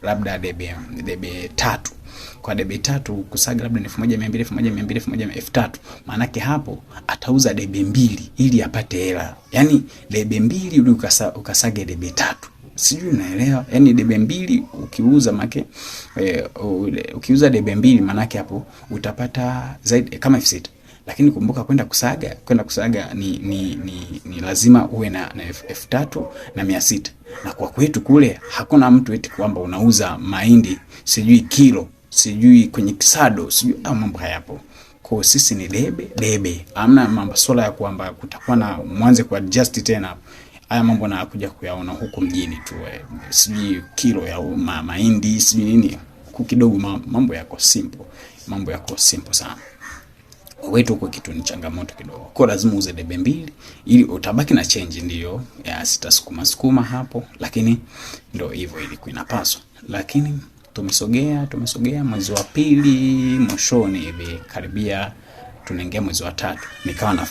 labda debe 3. Kwa debe 3 kusaga labda ni 1200, 1200, 1300. Maana yake hapo atauza debe 2 ili apate hela. Yaani debe 2 ili ukasage debe 3. Sijui unaelewa? Yaani debe 2 ukiuza make ukiuza debe 2 maana yake hapo utapata zaidi kama 6000. Lakini kumbuka kwenda kusaga ni lazima uwe na 3600. Na kwa kwetu kule hakuna mtu eti kwamba unauza mahindi sijui kilo, sijui kwenye kisado, sijui mambo hayapo. Kwa sisi ni debe. Hamna mambo swala ya kwamba kutakuwa na mwanze ku adjust tena. Haya mambo na kuja kuyaona huko mjini tu, sijui kilo ya mahindi sijui nini. Kidogo mambo yako simple sana. Wetu kwa kitu ni changamoto kidogo. Kwa lazima uze debe 2 ili utabaki na change, ndio ya sitasukuma hapo, lakini ndio hivyo ilikuwa inapaswa. Lakini tumesogea mwezi wa 2 mwishoni hivi, karibia tunaingia mwezi wa 3, nikawa na